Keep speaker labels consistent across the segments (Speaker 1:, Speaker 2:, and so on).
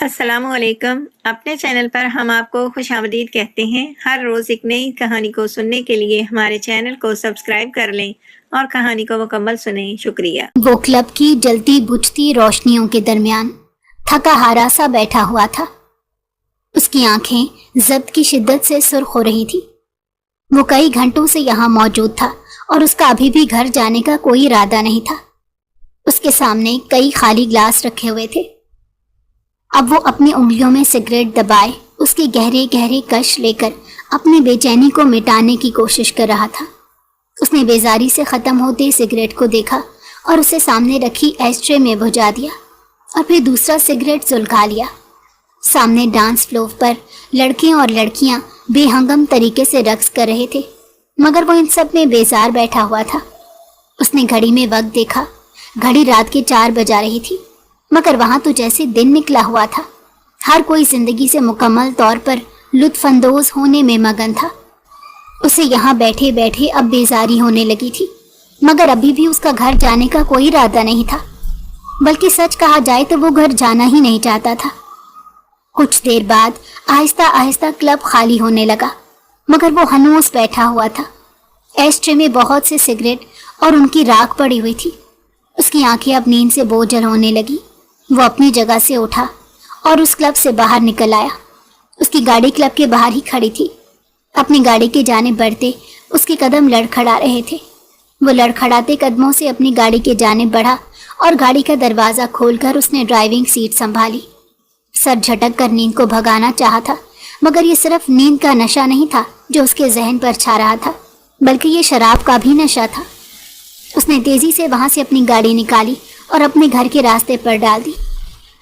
Speaker 1: السلام علیکم۔ اپنے چینل پر ہم آپ کو خوش آمدید کہتے ہیں۔ ہر روز ایک نئی کہانی کو سننے کے لیے ہمارے چینل کو سبسکرائب کر لیں اور کہانی کو مکمل سنیں۔ شکریہ۔
Speaker 2: وہ کلب کی جلتی بجھتی روشنیوں کے درمیان تھکا ہارا سا بیٹھا ہوا تھا۔ اس کی آنکھیں ضبط کی شدت سے سرخ ہو رہی تھی۔ وہ کئی گھنٹوں سے یہاں موجود تھا اور اس کا ابھی بھی گھر جانے کا کوئی ارادہ نہیں تھا۔ اس کے سامنے کئی خالی گلاس رکھے ہوئے تھے۔ اب وہ اپنی انگلیوں میں سگریٹ دبائے اس کے گہرے گہرے کش لے کر اپنی بے چینی کو مٹانے کی کوشش کر رہا تھا۔ اس نے بیزاری سے ختم ہوتے سگریٹ کو دیکھا اور اسے سامنے رکھی ایش ٹرے میں بجھا دیا اور پھر دوسرا سگریٹ سلگا لیا۔ سامنے ڈانس فلور پر لڑکے اور لڑکیاں بے ہنگم طریقے سے رقص کر رہے تھے، مگر وہ ان سب میں بیزار بیٹھا ہوا تھا۔ اس نے گھڑی میں وقت دیکھا، گھڑی رات کے 4 بجا رہی تھی، مگر وہاں تو جیسے دن نکلا ہوا تھا۔ ہر کوئی زندگی سے مکمل طور پر لطف اندوز ہونے میں مگن تھا۔ اسے یہاں بیٹھے بیٹھے اب بیزاری ہونے لگی تھی، مگر ابھی بھی اس کا گھر جانے کا کوئی ارادہ نہیں تھا، بلکہ سچ کہا جائے تو وہ گھر جانا ہی نہیں چاہتا تھا۔ کچھ دیر بعد آہستہ آہستہ کلب خالی ہونے لگا، مگر وہ ہنوز بیٹھا ہوا تھا۔ ایش ٹرے میں بہت سے سگریٹ اور ان کی راکھ پڑی ہوئی تھی۔ اس کی آنکھیں اب نیند سے بوجھل ہونے لگی۔ وہ اپنی جگہ سے اٹھا اور اس کلب سے باہر نکل آیا۔ اس کی گاڑی کلب کے باہر ہی کھڑی تھی۔ اپنی گاڑی کی جانب بڑھتے اس کے قدم لڑکھڑا رہے تھے۔ وہ لڑکھڑاتے قدموں سے اپنی گاڑی کی جانب بڑھا اور گاڑی کا دروازہ کھول کر اس نے ڈرائیونگ سیٹ سنبھالی۔ سر جھٹک کر نیند کو بھگانا چاہا تھا، مگر یہ صرف نیند کا نشہ نہیں تھا جو اس کے ذہن پر چھا رہا تھا، بلکہ یہ شراب کا بھی نشہ تھا۔ اس نے تیزی سے وہاں سے اپنی گاڑی نکالی اور اپنے گھر کے راستے پر ڈال دی۔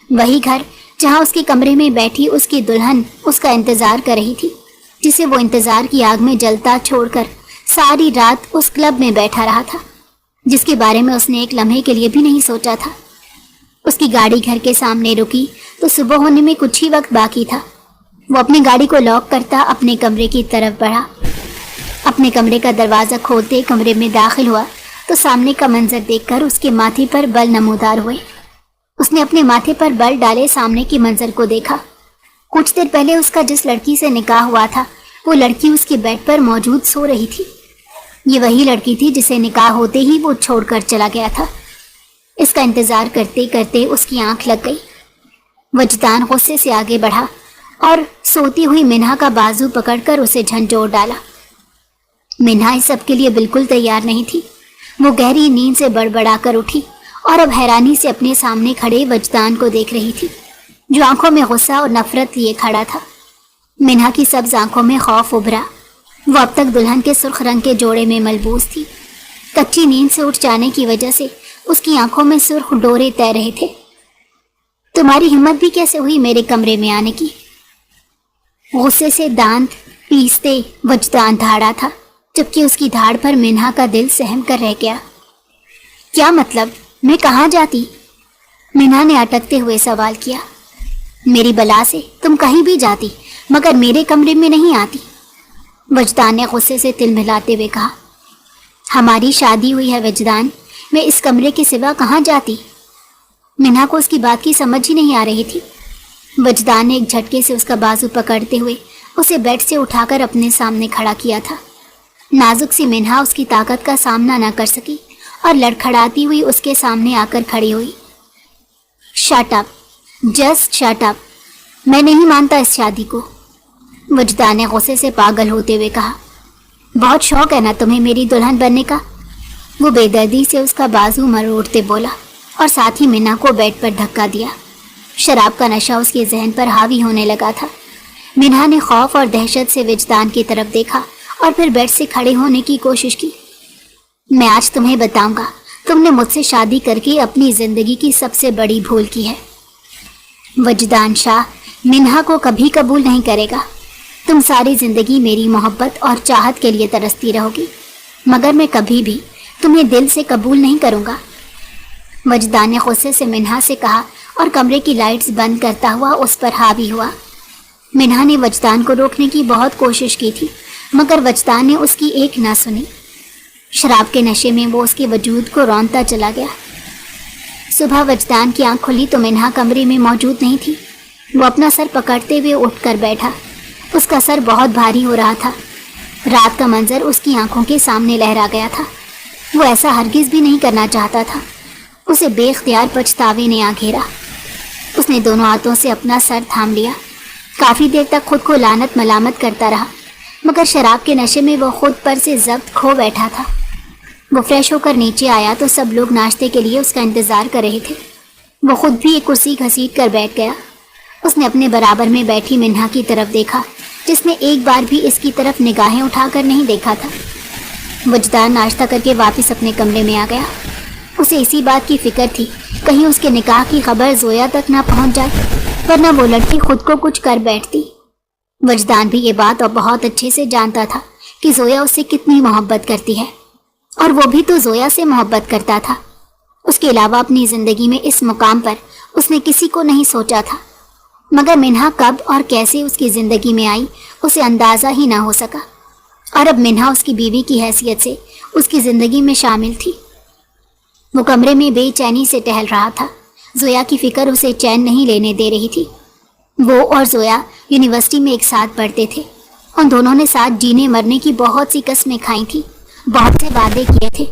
Speaker 2: وہی گھر جہاں اس کے کمرے میں بیٹھی اس کی دلہن اس کا انتظار کر رہی تھی، جسے وہ انتظار کی آگ میں جلتا چھوڑ کر ساری رات اس کلب میں بیٹھا رہا تھا، جس کے بارے میں اس نے ایک لمحے کے لیے بھی نہیں سوچا تھا۔ اس کی گاڑی گھر کے سامنے رکی تو صبح ہونے میں کچھ ہی وقت باقی تھا۔ وہ اپنی گاڑی کو لاک کرتا اپنے کمرے کی طرف بڑھا۔ اپنے کمرے کا دروازہ کھولتے کمرے میں داخل ہوا تو سامنے کا منظر دیکھ کر اس کے ماتھے پر بل نمودار ہوئے۔ اس نے اپنے ماتھے پر بل ڈالے سامنے کے منظر کو دیکھا۔ کچھ دیر پہلے اس کا جس لڑکی سے نکاح ہوا تھا، وہ لڑکی اس کے بیڈ پر موجود سو رہی تھی۔ یہ وہی لڑکی تھی جسے نکاح ہوتے ہی وہ چھوڑ کر چلا گیا تھا۔ اس کا انتظار کرتے کرتے اس کی آنکھ لگ گئی۔ وجدان غصے سے آگے بڑھا اور سوتی ہوئی منہا کا بازو پکڑ کر اسے جھنجھوڑ ڈالا۔ منہا اس سب کے لیے بالکل تیار نہیں تھی۔ وہ گہری نیند سے بڑبڑا کر اٹھی اور اب حیرانی سے اپنے سامنے کھڑے وجدان کو دیکھ رہی تھی، جو آنکھوں میں غصہ اور نفرت لیے کھڑا تھا۔ منہا کی سبز آنکھوں میں خوف ابھرا۔ وہ اب تک دلہن کے سرخ رنگ کے جوڑے میں ملبوس تھی۔ کچی نیند سے اٹھ جانے کی وجہ سے اس کی آنکھوں میں سرخ ڈورے تیر رہے تھے۔ تمہاری ہمت بھی کیسے ہوئی میرے کمرے میں آنے کی؟ غصے سے دانت پیستے وجدان دھاڑا تھا، جبکہ اس کی دھاڑ پر منہا کا دل سہم کر رہ گیا۔ کیا مطلب؟ میں کہاں جاتی؟ منہا نے اٹکتے ہوئے سوال کیا۔ میری بلا سے تم کہیں بھی جاتی، مگر میرے کمرے میں نہیں آتی، وجدان نے غصے سے تل ملاتے ہوئے کہا۔ ہماری شادی ہوئی ہے وجدان، میں اس کمرے کے سوا کہاں جاتی؟ منہا کو اس کی بات کی سمجھ ہی نہیں آ رہی تھی۔ وجدان نے ایک جھٹکے سے اس کا بازو پکڑتے ہوئے اسے بیڈ سے اٹھا کر اپنے سامنے کھڑا کیا تھا۔ نازک سی منہا اس کی طاقت کا سامنا نہ کر سکی اور لڑکھڑاتی ہوئی اس کے سامنے آ کر کھڑی ہوئی۔ Shut up, just shut up, میں نہیں مانتا اس شادی کو، وجدان نے غصے سے پاگل ہوتے ہوئے کہا۔ بہت شوق ہے نا تمہیں میری دلہن بننے کا؟ وہ بے دردی سے اس کا بازو مروڑتے بولا اور ساتھ ہی منہا کو بیڈ پر دھکا دیا۔ شراب کا نشہ اس کے ذہن پر حاوی ہونے لگا تھا۔ منہا نے خوف اور دہشت سے وجدان کی طرف دیکھا اور پھر بیڈ سے کھڑے ہونے کی کوشش کی۔ میں آج تمہیں بتاؤں گا، تم نے مجھ سے شادی کر کے اپنی زندگی کی سب سے بڑی بھول کی ہے۔ وجدان شاہ منہا کو کبھی قبول نہیں کرے گا۔ تم ساری زندگی میری محبت اور چاہت کے لیے ترستی رہو گی، مگر میں کبھی بھی تمہیں دل سے قبول نہیں کروں گا، وجدان نے غصے سے منہا سے کہا اور کمرے کی لائٹس بند کرتا ہوا اس پر حاوی ہوا۔ منہا نے وجدان کو روکنے کی بہت کوشش کی تھی، مگر وجدان نے اس کی ایک نہ سنی۔ شراب کے نشے میں وہ اس کے وجود کو رونتا چلا گیا۔ صبح وجدان کی آنکھ کھلی تو منہا کمرے میں موجود نہیں تھی۔ वो अपना सर पकड़ते हुए उठकर बैठा। उसका सर बहुत भारी हो रहा था। रात का मंजर उसकी आंखों के सामने लहरा गया था। वो ऐसा हरगिज भी नहीं करना चाहता था। उसे बेख्तियार पछतावे ने आ घेरा। उसने दोनों हाथों से अपना सर थाम लिया। काफी देर तक खुद को लानत मलामत करता रहा, मगर शराब के नशे में वो खुद पर से जब्त खो बैठा था। वो फ्रेश होकर नीचे आया तो सब लोग नाश्ते के लिए उसका इंतजार कर रहे थे। वो खुद भी एक कुर्सी घसीट कर बैठ गया। उसने अपने बराबर में बैठी मिन्हा की तरफ देखा, जिसने एक बार भी इसकी तरफ निगाहें उठाकर नहीं देखा था। वजदान नाश्ता करके वापस अपने कमरे में आ गया। उसे इसी बात की फिक्र थी, कहीं उसके निकाह की खबर जोया तक ना पहुंच जाए, वरना वो लड़की खुद को कुछ कर बैठती। वजदान भी ये बात अब बहुत अच्छे से जानता था कि जोया उससे कितनी मोहब्बत करती है, और वो भी तो जोया से मोहब्बत करता था। उसके अलावा अपनी जिंदगी में इस मुकाम पर उसने किसी को नहीं सोचा था, मगर मिन्हा कब और कैसे उसकी जिंदगी में आई उसे अंदाजा ही ना हो सका। और अब मिन्हा उसकी बीवी की हैसियत से उसकी जिंदगी में शामिल थी। वो कमरे में बेचैनी से टहल रहा था। जोया की फिक्र उसे चैन नहीं लेने दे रही थी। वो और जोया यूनिवर्सिटी में एक साथ पढ़ते थे। उन दोनों ने साथ जीने मरने की बहुत सी कस्में खाई थी, बहुत से वादे किए थे,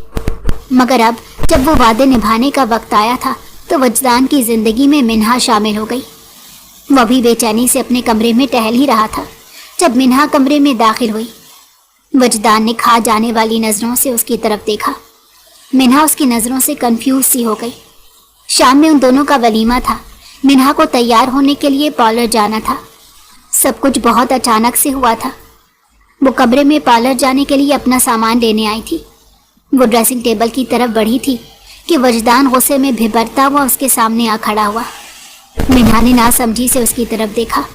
Speaker 2: मगर अब जब वो वादे निभाने का वक्त आया था तो वजदान की जिंदगी में मिन्हा शामिल हो गई। वो भी बेचैनी से अपने कमरे में टहल ही रहा था जब मिन्हा कमरे में दाखिल हुई। वजदान ने खा जाने वाली नजरों से उसकी तरफ देखा। मिन्हा उसकी नजरों से कंफ्यूज सी हो गई। शाम में उन दोनों का वलीमा था। मिन्हा को तैयार होने के लिए पार्लर जाना था। सब कुछ बहुत अचानक से हुआ था। वो कमरे में पार्लर जाने के लिए अपना सामान लेने आई थी। वो ड्रेसिंग टेबल की तरफ बढ़ी थी कि वजदान गुस्से में भिबरता हुआ उसके सामने आ खड़ा हुआ। मिन्हा ने नासमझी से उसकी तरफ देखा।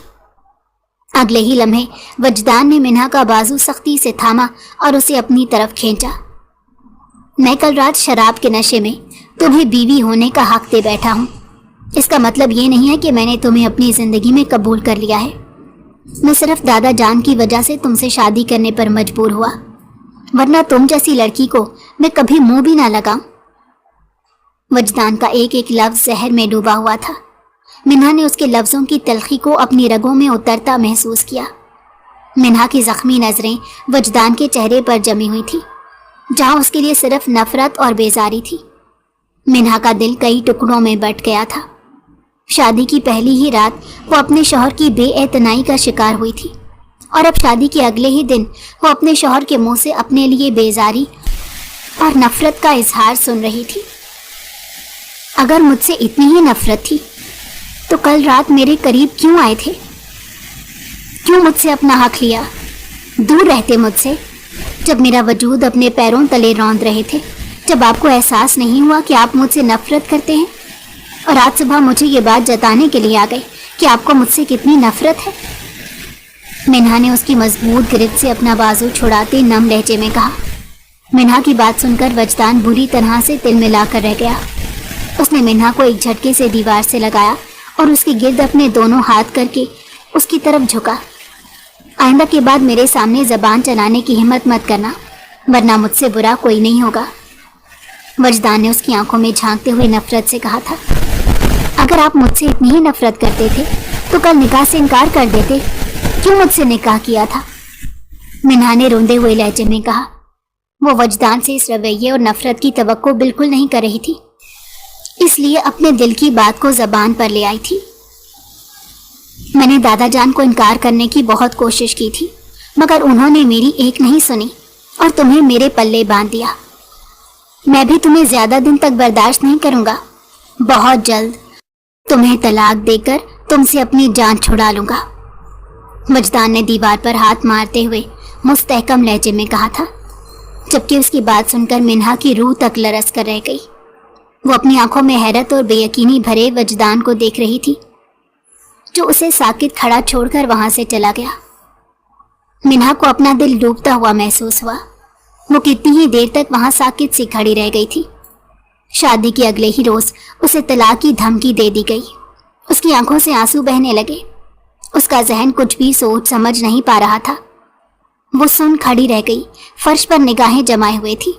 Speaker 2: अगले ही लम्हे वजदान ने मिन्हा का बाजू सख्ती से थामा और उसे अपनी तरफ खींचा। मैं कल रात शराब के नशे में तुम्हें बीवी होने का हक दे बैठा हूँ। इसका मतलब ये नहीं है कि मैंने तुम्हें अपनी जिंदगी में कबूल कर लिया है। मैं सिर्फ दादा जान की वजह से तुमसे शादी करने पर मजबूर हुआ, वरना तुम जैसी लड़की को मैं कभी मुंह भी ना लगाऊं। वजदान का एक एक लफ्ज जहर में डूबा हुआ था। मिन्हा ने उसके लफ्जों की तलखी को अपनी रगों में उतरता महसूस किया। मिन्हा की जख्मी नजरें वजदान के चेहरे पर जमी हुई थी, जहां उसके लिए सिर्फ नफरत और बेजारी थी। मिन्हा का दिल कई टुकड़ों में बट गया था। शादी की पहली ही रात वो अपने शौहर की बेएतनाई का शिकार हुई थी, और अब शादी के अगले ही दिन वो अपने शौहर के मुंह से अपने लिए बेजारी और नफरत का इजहार सुन रही थी। अगर मुझसे इतनी ही नफरत थी तो कल रात मेरे करीब क्यों आए थे? क्यों मुझसे अपना हक लिया? दूर रहते मुझसे जब मेरा वजूद अपने पैरों तले रौंद रहे थे, जब आपको एहसास नहीं हुआ कि आप मुझसे नफरत करते हैं, और आज सुबह मुझे ये बात जताने के लिए आ गए कि आपको मुझसे कितनी नफरत है। मिन्हा ने उसकी मजबूत गिरफ्त से अपना बाजू छुड़ाते नम लहजे में कहा। मिन्हा की बात सुनकर वजदान बुरी तरह से तिलमिला कर रह गया। उसने मिन्हा को एक झटके से दीवार से लगाया और उसके गिर्द अपने दोनों हाथ करके उसकी तरफ झुका। आइंदा के बाद मेरे सामने जबान चलाने की हिम्मत मत करना, वरना मुझसे बुरा कोई नहीं होगा। वजदान ने उसकी आंखों में झांकते हुए नफरत से कहा था। अगर आप मुझसे इतनी ही नफरत करते थे तो कल निकाह से इनकार कर देते। क्यों मुझसे निकाह किया था? मिन्हा ने रोंदे हुए लहजे में कहा। वो वजदान से इस रवैये और नफरत की तवक्को बिल्कुल नहीं कर रही थी, इसलिए अपने दिल की बात को जबान पर ले आई थी। मैंने दादा जान को इनकार करने की बहुत कोशिश की थी, मगर उन्होंने मेरी एक नहीं सुनी और तुम्हें मेरे पल्ले बांध दिया। मैं भी तुम्हें ज्यादा दिन तक बर्दाश्त नहीं करूंगा। बहुत जल्द तुम्हें तलाक देकर तुमसे अपनी जान छुड़ा लूंगा। वजदान ने दीवार पर हाथ मारते हुए मुस्तहकम लहजे में कहा था, जबकि उसकी बात सुनकर मिन्हा की रूह तक लरस कर रह गई। वो अपनी आंखों में हैरत और बेयकीनी भरे वजदान को देख रही थी, जो उसे साकित खड़ा छोड़कर वहां से चला गया। मिन्हा को अपना दिल डूबता हुआ महसूस हुआ। वो कितनी ही देर तक वहां साकित सी खड़ी रह गई थी। शादी के अगले ही रोज उसे तलाक की धमकी दे दी गई। उसकी आंखों से आंसू बहने लगे। उसका जहन कुछ भी सोच समझ नहीं पा रहा था। वो सुन खड़ी रह गई, फर्श पर निगाहें जमाए हुए थी।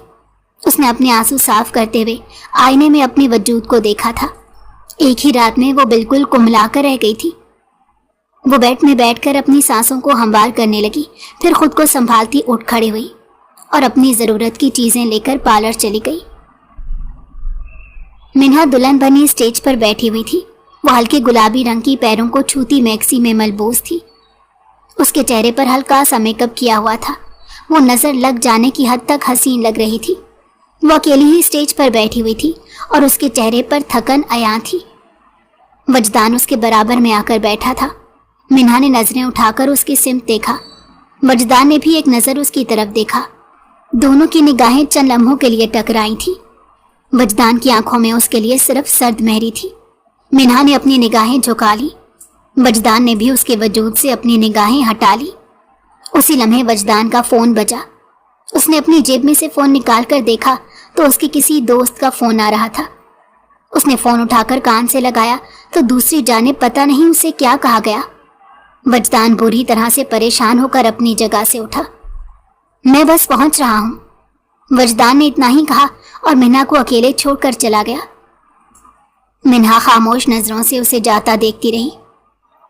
Speaker 2: उसने अपने आंसू साफ करते हुए आईने में अपने वजूद को देखा था। एक ही रात में वो बिल्कुल कुम्हला कर रह गई थी। वो बेड में बैठकर अपनी सांसों को हमवार करने लगी, फिर खुद को संभालती उठ खड़ी हुई और अपनी जरूरत की चीजें लेकर पार्लर चली गई। मिन्हा दुल्हन बनी स्टेज पर बैठी हुई थी। वो हल्के गुलाबी रंग की पैरों को छूती मैक्सी में मलबूस थी। उसके चेहरे पर हल्का सा मेकअप किया हुआ था। वो नजर लग जाने की हद तक हसीन लग रही थी। वो अकेली ही स्टेज पर बैठी हुई थी और उसके चेहरे पर थकन अयां थी। वजदान उसके बराबर में आकर बैठा था। मिन्हा ने नजरें उठाकर उसकी सिमत देखा। वजदान ने भी एक नजर उसकी तरफ देखा। दोनों की निगाहें चंद लम्हों के लिए टकराई थी। वजदान की आंखों में उसके लिए सिर्फ सर्द महरी थी। मिन्हा ने अपनी निगाहें झुका ली। वजदान ने भी उसके वजूद से अपनी निगाहें हटा ली। उसी लम्हे वजदान का फोन बजा। उसने अपनी जेब में से फोन निकाल कर देखा तो उसके किसी दोस्त का फोन आ रहा था। उसने फोन उठाकर कान से लगाया तो दूसरी जानिब पता नहीं उसे क्या कहा गया। वजदान बुरी तरह से परेशान होकर अपनी जगह से उठा। मैं बस पहुंच रहा हूं, वजदान ने इतना ही कहा और मिन्हा को अकेले छोड़कर चला गया। मिन्हा खामोश नजरों से उसे जाता देखती रही।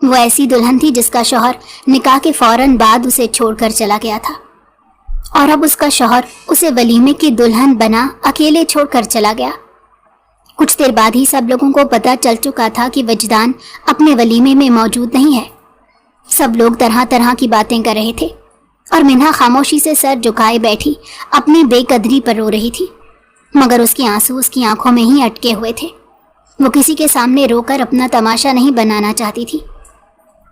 Speaker 2: वो ऐसी दुल्हन थी जिसका शौहर निकाह के फौरन बाद उसे छोड़कर चला गया था और अब उसका शौहर उसे वलीमे की दुल्हन बना अकेले छोड़कर चला गया। कुछ देर बाद ही सब लोगों को पता चल चुका था कि वजदान अपने वलीमे में मौजूद नहीं है। सब लोग तरह तरह की बातें कर रहे थे और मिन्हा खामोशी से सर झुकाए बैठी अपनी बेकदरी पर रो रही थी, मगर उसके आंसू उसकी आंखों में ही अटके हुए थे। वो किसी के सामने रोकर अपना तमाशा नहीं बनाना चाहती थी।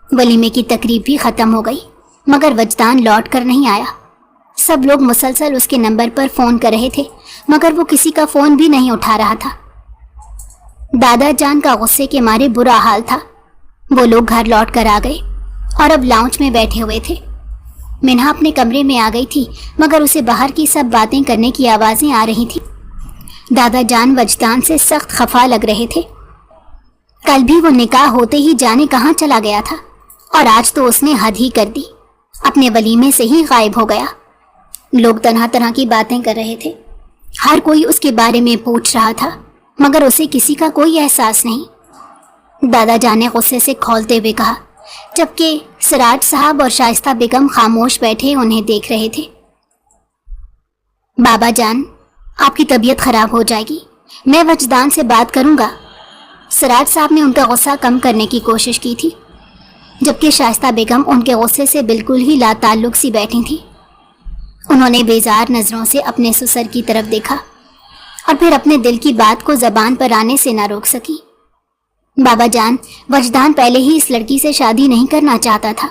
Speaker 2: वलीमे की तकरीब भी खत्म हो गई, मगर वजदान लौट कर नहीं आया। सब लोग मुसलसल उसके नंबर पर फोन कर रहे थे, मगर वो किसी का फोन भी नहीं उठा रहा था। दादा जान का गुस्से के मारे बुरा हाल था। वो लोग घर लौट कर आ गए और अब लाउंज में बैठे हुए थे। मिन्हा अपने कमरे में आ गई थी, मगर उसे बाहर की सब बातें करने की आवाजें आ रही थी। दादा जान वजदान से सख्त खफा लग रहे थे। कल भी वो निकाह होते ही जाने कहाँ चला गया था और आज तो उसने हद ही कर दी, अपने वलीमे से ही गायब हो गया। लोग तरह तरह की बातें कर रहे थे। हर कोई उसके बारे में पूछ रहा था, मगर उसे किसी का कोई एहसास नहीं। दादा जान ने गुस्से से खौलते हुए कहा, जबकि सिराज साहब और शाइस्ता बेगम खामोश बैठे उन्हें देख रहे थे। बाबा जान, आपकी तबीयत खराब हो जाएगी, मैं वजदान से बात करूंगा। सिराज साहब ने उनका गुस्सा कम करने की कोशिश की थी, जबकि शाइस्ता बेगम उनके गुस्से से बिल्कुल ही लाताल्लुक सी बैठी थी। उन्होंने बेजार नजरों से अपने ससुर की तरफ देखा और फिर अपने दिल की बात को जबान पर आने से ना रोक सकी। बाबा जान, वजदान पहले ही इस लड़की से शादी नहीं करना चाहता था,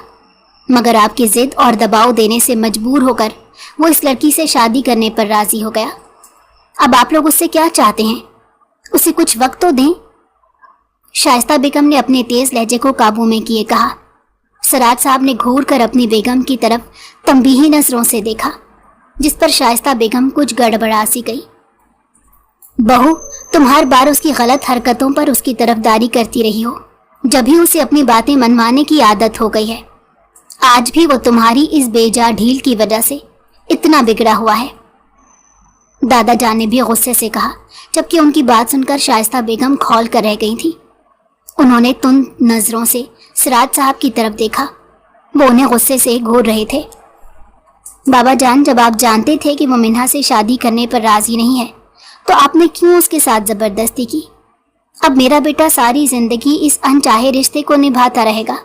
Speaker 2: मगर आपकी जिद और दबाव देने से मजबूर होकर वो इस लड़की से शादी करने पर राजी हो गया। अब आप लोग उससे क्या चाहते हैं? उसे कुछ वक्त तो दें। शाइस्ता बेगम ने अपने तेज लहजे को काबू में किए कहा। सिराज साहब ने घूर कर अपनी बेगम की तरफ तंबीही नजरों से देखा, जिस पर शाइस्ता बेगम कुछ गड़बड़ा सी गई। बहू, तुम हर बार उसकी गलत हरकतों पर उसकी तरफदारी करती रही हो, जब भी उसे अपनी बातें मनवाने की आदत हो गई है। आज भी वो तुम्हारी इस बेजा ढील की वजह से इतना बिगड़ा हुआ है। दादा जान ने भी गुस्से से कहा, जबकि उनकी बात सुनकर शाइस्ता बेगम खौल कर रह गई थी। उन्होंने तुंद नजरों से सिराज साहब की तरफ देखा। वो उन्हें गुस्से से घूर रहे थे। बाबा जान, जब आप जानते थे कि वो मिन्हा से शादी करने पर राजी नहीं है, तो आपने क्यों उसके साथ जबरदस्ती की? अब मेरा बेटा सारी जिंदगी इस अनचाहे रिश्ते को निभाता रहेगा।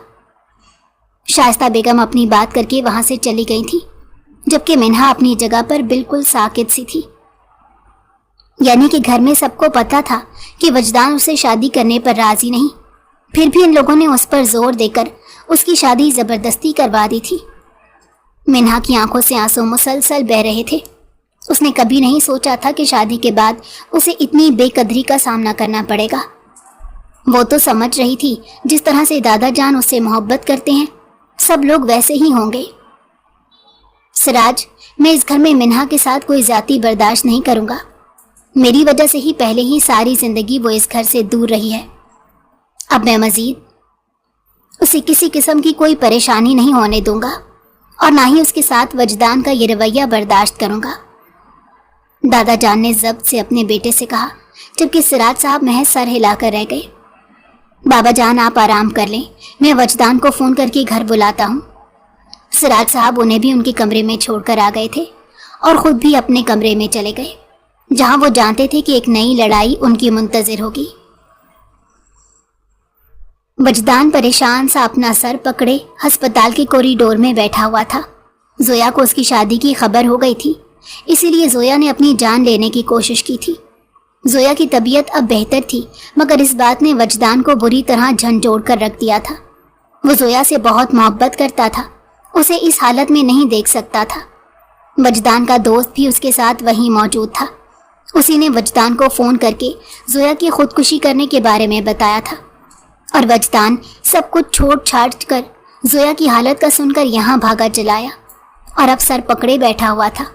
Speaker 2: शाइस्ता बेगम अपनी बात करके वहां से चली गई थी, जबकि मिन्हा अपनी जगह पर बिल्कुल साकित सी थी। यानी कि घर में सबको पता था कि वजदान उसे शादी करने पर राजी नहीं, फिर भी इन लोगों ने उस पर जोर देकर उसकी शादी जबरदस्ती करवा दी थी। मिन्हा की आंखों से आंसू मुसलसल बह रहे थे। उसने कभी नहीं सोचा था कि शादी के बाद उसे इतनी बेकदरी का सामना करना पड़ेगा। वो तो समझ रही थी जिस तरह से दादा जान उससे मोहब्बत करते हैं, सब लोग वैसे ही होंगे। सिराज, मैं इस घर में मिन्हा के साथ कोई जाति बर्दाश्त नहीं करूंगा। मेरी वजह से ही पहले ही सारी जिंदगी वो इस घर से दूर रही है। अब मैं मजीद उसे किसी किस्म की कोई परेशानी नहीं होने दूंगा और ना ही उसके साथ वजदान का ये रवैया बर्दाश्त करूंगा। दादा जान ने जब्त से अपने बेटे से कहा, जबकि सिराज साहब महज सर हिलाकर रह गए। बाबा जान आप आराम कर लें, मैं वजदान को फ़ोन करके घर बुलाता हूँ। सिराज साहब उन्हें भी उनके कमरे में छोड़कर आ गए थे और ख़ुद भी अपने कमरे में चले गए, जहाँ वो जानते थे कि एक नई लड़ाई उनकी मुंतज़िर होगी। वजदान परेशान सा अपना सर पकड़े अस्पताल के कॉरिडोर में बैठा हुआ था। जोया को उसकी शादी की खबर हो गई थी, इसीलिए जोया ने अपनी जान लेने की कोशिश की थी। जोया की तबीयत अब बेहतर थी, मगर इस बात ने वजदान को बुरी तरह झंझोड़ कर रख दिया था। वो जोया से बहुत मोहब्बत करता था, उसे इस हालत में नहीं देख सकता था। वजदान का दोस्त भी उसके साथ वहीं मौजूद था। उसी ने वजदान को फ़ोन करके जोया की खुदकुशी करने के बारे में बताया था और वजदान सब कुछ छोड़ छाड़ कर जोया की हालत का सुनकर यहाँ भागा चलाया और अब सर पकड़े बैठा हुआ था।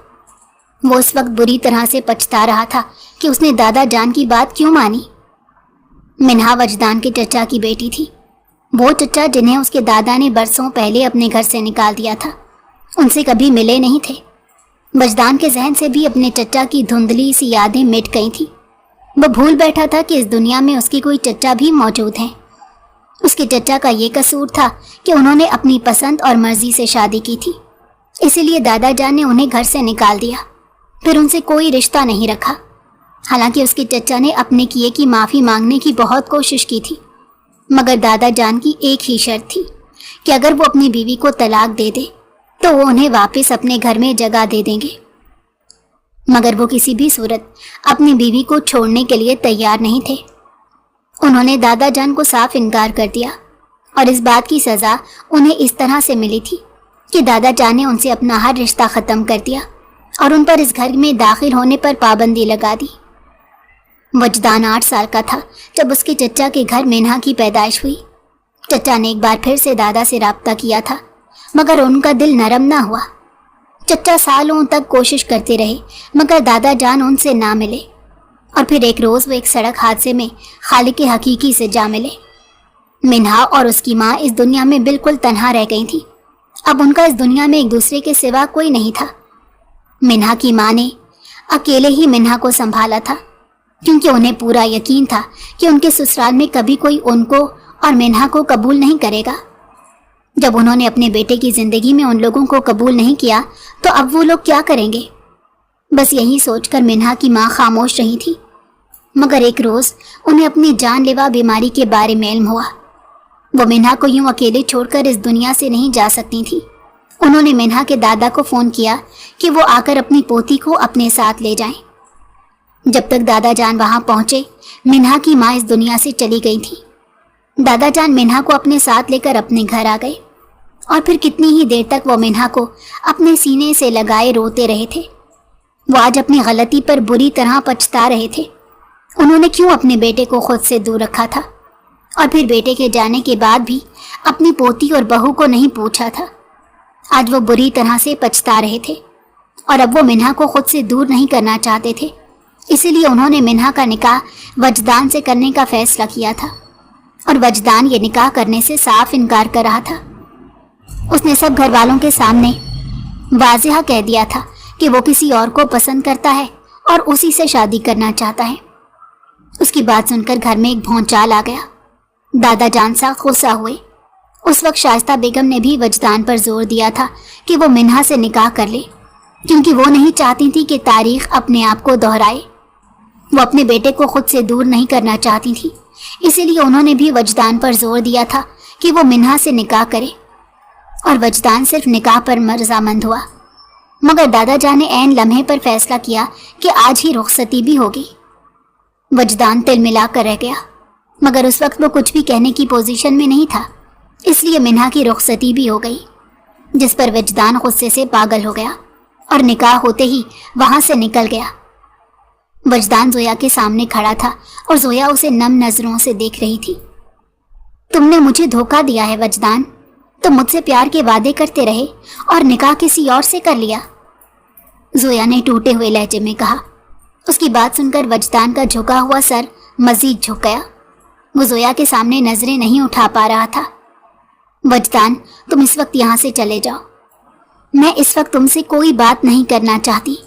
Speaker 2: वो उस वक्त बुरी तरह से पछता रहा था कि उसने दादा जान की बात क्यों मानी। मिन्हा वजदान के चचा की बेटी थी, वो चचा जिन्हें उसके दादा ने बरसों पहले अपने घर से निकाल दिया था, उनसे कभी मिले नहीं थे। वजदान के जहन से भी अपने चचा की धुंधली सी यादें मिट गई थी। वो भूल बैठा था कि इस दुनिया में उसके कोई चचा भी मौजूद हैं। उसके चचा का ये कसूर था कि उन्होंने अपनी पसंद और मर्जी से शादी की थी, इसीलिए दादा जान ने उन्हें घर से निकाल दिया, फिर उनसे कोई रिश्ता नहीं रखा। हालांकि उसके चचा ने अपने किए की माफ़ी मांगने की बहुत कोशिश की थी, मगर दादा जान की एक ही शर्त थी कि अगर वो अपनी बीवी को तलाक दे दे तो वो उन्हें वापस अपने घर में जगह दे देंगे। मगर वो किसी भी सूरत अपनी बीवी को छोड़ने के लिए तैयार नहीं थे। उन्होंने दादा जान को साफ इनकार कर दिया और इस बात की सज़ा उन्हें इस तरह से मिली थी कि दादा जान ने उनसे अपना हर रिश्ता ख़त्म कर दिया और उन पर इस घर में दाखिल होने पर पाबंदी लगा दी। वजदान 8 साल का था जब उसके चचा के घर मिन्हा की पैदाइश हुई। चचा ने एक बार फिर से दादा से राब्ता किया था, मगर उनका दिल नरम ना हुआ। चचा सालों तक कोशिश करते रहे, मगर दादा जान उनसे ना मिले और फिर एक रोज़ वो एक सड़क हादसे में खालिक हकीकी से जा मिले। मिन्हा और उसकी माँ इस दुनिया में बिल्कुल तन्हा रह गई थी। अब उनका इस दुनिया में एक दूसरे के सिवा कोई नहीं था। मिन्हा की माँ ने अकेले ही मिन्हा को संभाला था, क्योंकि उन्हें पूरा यकीन था कि उनके ससुराल में कभी कोई उनको और मिन्हा को कबूल नहीं करेगा। जब उन्होंने अपने बेटे की ज़िंदगी में उन लोगों को कबूल नहीं किया तो अब वो लोग क्या करेंगे। बस यही सोचकर मिन्हा की माँ खामोश रही थी, मगर एक रोज़ उन्हें अपनी जानलेवा बीमारी के बारे में इल्म हुआ। वो मिन्हा को यूं अकेले छोड़कर इस दुनिया से नहीं जा सकती थी। उन्होंने मिन्हा के दादा को फ़ोन किया कि वो आकर अपनी पोती को अपने साथ ले जाएं। जब तक दादा जान वहाँ पहुँचे, मिन्हा की माँ इस दुनिया से चली गई थी। दादा जान मिन्हा को अपने साथ लेकर अपने घर आ गए और फिर कितनी ही देर तक वो मिन्हा को अपने सीने से लगाए रोते रहे थे। वो आज अपनी गलती पर बुरी तरह पछता रहे थे। उन्होंने क्यों अपने बेटे को खुद से दूर रखा था और फिर बेटे के जाने के बाद भी अपनी पोती और बहू को नहीं पूछा था। आज वो बुरी तरह से पछता रहे थे और अब वो मिन्हा को खुद से दूर नहीं करना चाहते थे, इसीलिए उन्होंने मिन्हा का निकाह वजदान से करने का फैसला किया था और वजदान ये निकाह करने से साफ इनकार कर रहा था। उसने सब घर वालों के सामने वाज़ेह कह दिया था कि वो किसी और को पसंद करता है और उसी से शादी करना चाहता है। उसकी बात सुनकर घर में एक भौंचाल आ गया। दादा जान सा गुस्सा हुए। उस वक्त शाइस्ता बेगम ने भी वजदान पर जोर दिया था कि वो मिन्हा से निकाह कर ले, क्योंकि वो नहीं चाहती थी कि तारीख अपने आप को दोहराए। वो अपने बेटे को खुद से दूर नहीं करना चाहती थी, इसीलिए उन्होंने भी वजदान पर जोर दिया था कि वो मिन्हा से निकाह करे और वजदान सिर्फ निकाह पर रज़ामंद हुआ। मगर दादा जान ने ऐन लम्हे पर फैसला किया कि आज ही रुखसती भी होगी। वजदान तिल मिला कर रह गया, मगर उस वक्त वो कुछ भी कहने की पोजीशन में नहीं था, इसलिए मिन्हा की रुखसती भी हो गई, जिस पर वजदान गुस्से से पागल हो गया और निकाह होते ही वहां से निकल गया। वजदान जोया के सामने खड़ा था और जोया उसे नम नजरों से देख रही थी। तुमने मुझे धोखा दिया है वजदान, तुम मुझसे प्यार के वादे करते रहे और निकाह किसी और से कर लिया, जोया ने टूटे हुए लहजे में कहा। उसकी बात सुनकर वजदान का झुका हुआ सर मजीद झुक गया। वो जोया के सामने नजरें नहीं उठा पा रहा था। वजदान, तुम इस वक्त यहाँ से चले जाओ। मैं इस वक्त तुमसे कोई बात नहीं करना चाहती।